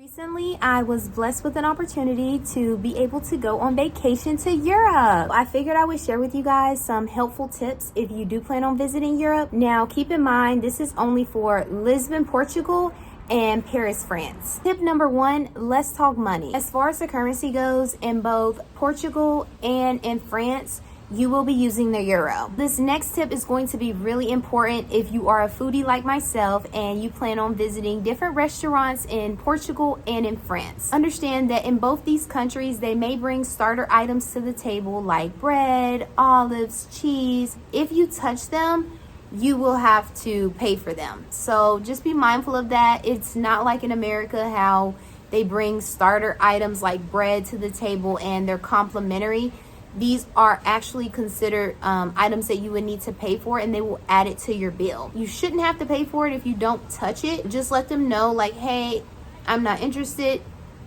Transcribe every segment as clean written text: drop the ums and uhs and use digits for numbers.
Recently, I was blessed with an opportunity to be able to go on vacation to Europe. I figured I would share with you guys some helpful tips if you do plan on visiting Europe. Now, keep in mind, this is only for Lisbon, Portugal, and Paris, France. Tip number one, let's talk money. As far as the currency goes, in both Portugal and in France, you will be using the euro. This next tip is going to be really important if you are a foodie like myself and you plan on visiting different restaurants in Portugal and in France. Understand that in both these countries, they may bring starter items to the table like bread, olives, cheese. If you touch them, you will have to pay for them. So just be mindful of that. It's not like in America how they bring starter items like bread to the table and they're complimentary. These are actually considered items that you would need to pay for, and they will add it to your bill. You shouldn't have to pay for it if you don't touch it. Just let them know like, hey, I'm not interested,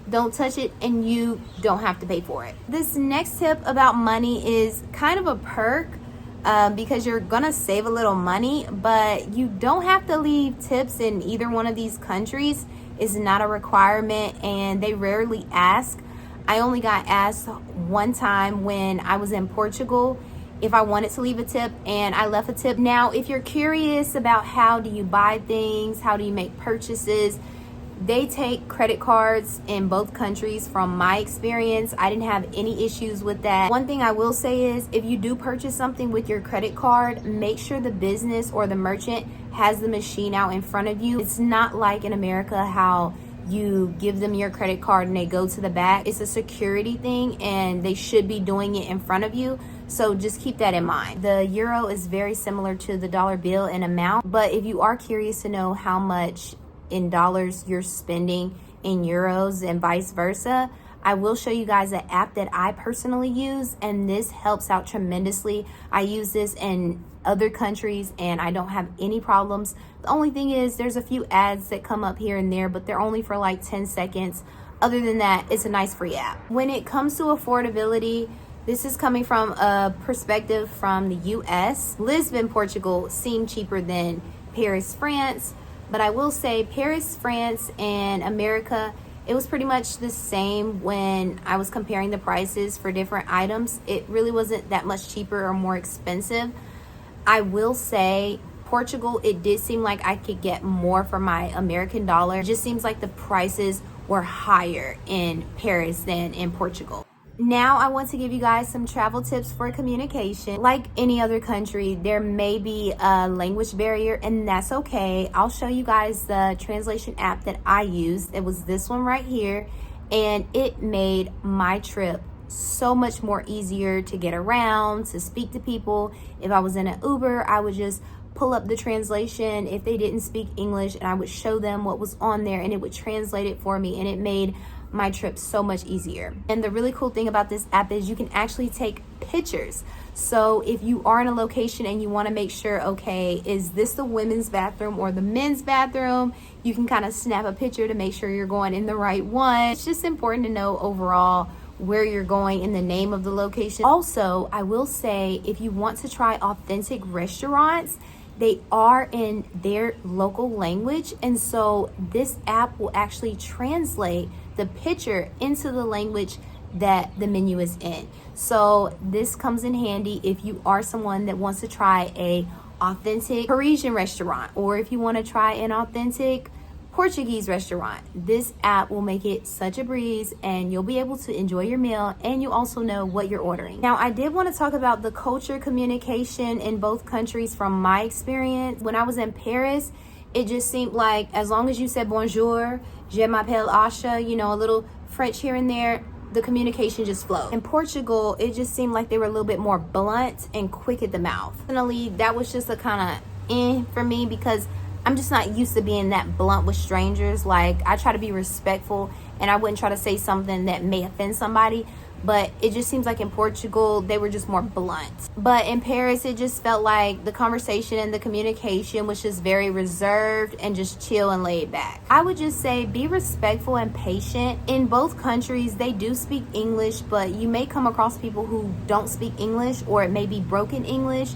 don't touch it, and you don't have to pay for it. This next tip about money is kind of a perk because you're gonna save a little money, but you don't have to leave tips in either one of these countries. It's not a requirement, and they rarely ask. I only got asked one time when I was in Portugal if I wanted to leave a tip, and I left a tip. Now, if you're curious about how do you buy things, how do you make purchases, they take credit cards in both countries. From my experience, I didn't have any issues with that. One thing I will say is if you do purchase something with your credit card, make sure the business or the merchant has the machine out in front of you. It's not like in America how you give them your credit card and they go to the back. It's a security thing and they should be doing it in front of you. So just keep that in mind. The euro is very similar to the dollar bill in amount, but if you are curious to know how much in dollars you're spending in euros and vice versa, I will show you guys an app that I personally use, and this helps out tremendously. I use this in other countries and I don't have any problems. The only thing is there's a few ads that come up here and there, but they're only for like 10 seconds. Other than that, it's a nice free app. When it comes to affordability, this is coming from a perspective from the US. Lisbon, Portugal seemed cheaper than Paris, France, but I will say Paris, France, and America, it was pretty much the same when I was comparing the prices for different items. It really wasn't that much cheaper or more expensive. I will say Portugal, it did seem like I could get more for my American dollar. It just seems like the prices were higher in Paris than in Portugal. Now I want to give you guys some travel tips for communication. Like any other country, there may be a language barrier, and that's okay. I'll show you guys the translation app that I used. It was this one right here, and it made my trip so much more easier to get around, to speak to people. If I was in an Uber, I would just pull up the translation if they didn't speak English, and I would show them what was on there and it would translate it for me, and it made my trip so much easier. And the really cool thing about this app is you can actually take pictures. So if you are in a location and you want to make sure, okay, is this the women's bathroom or the men's bathroom, you can kind of snap a picture to make sure you're going in the right one. It's just important to know overall where you're going and the name of the location. Also, I will say if you want to try authentic restaurants, they are in their local language, and so this app will actually translate the picture into the language that the menu is in. So this comes in handy if you are someone that wants to try a authentic Parisian restaurant, or if you want to try an authentic Portuguese restaurant. This app will make it such a breeze, and you'll be able to enjoy your meal, and you also know what you're ordering. Now, I did want to talk about the culture communication in both countries from my experience. When I was in Paris, it just seemed like as long as you said bonjour, je m'appelle Asha, you know, a little French here and there, the communication just flowed. In Portugal, it just seemed like they were a little bit more blunt and quick at the mouth. Personally, that was just a kind of for me because I'm just not used to being that blunt with strangers. Like, I try to be respectful and I wouldn't try to say something that may offend somebody, but it just seems like in Portugal, they were just more blunt. But in Paris, it just felt like the conversation and the communication was just very reserved and just chill and laid back. I would just say be respectful and patient. In both countries, they do speak English, but you may come across people who don't speak English, or it may be broken English.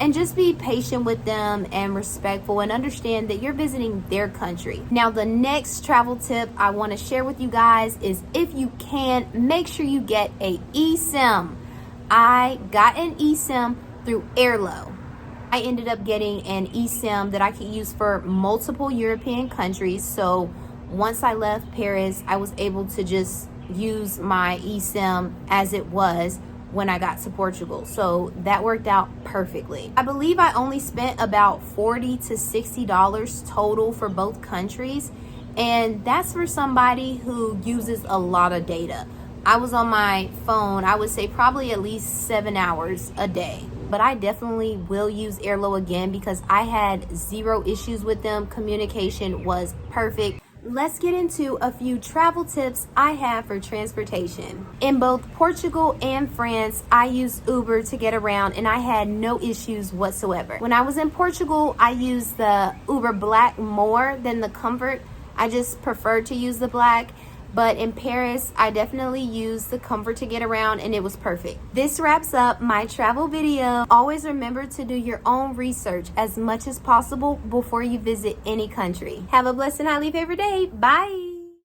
and just be patient with them and respectful and understand that you're visiting their country. Now, the next travel tip I want to share with you guys is, if you can, make sure you get a eSIM. I got an eSIM through Airlo. I ended up getting an eSIM that I could use for multiple European countries. So once I left Paris, I was able to just use my eSIM as it was when I got to Portugal. So that worked out perfectly. I believe I only spent about $40 to $60 total for both countries. And that's for somebody who uses a lot of data. I was on my phone, I would say probably at least 7 hours a day. But I definitely will use Airlo again because I had zero issues with them. Communication was perfect. Let's get into a few travel tips I have for transportation. In both Portugal and France, I used Uber to get around and I had no issues whatsoever. When I was in Portugal, I used the Uber Black more than the Comfort. I just preferred to use the Black. But in Paris, I definitely used the Comfort to get around and it was perfect. This wraps up my travel video. Always remember to do your own research as much as possible before you visit any country. Have a blessed and highly favored day. Bye.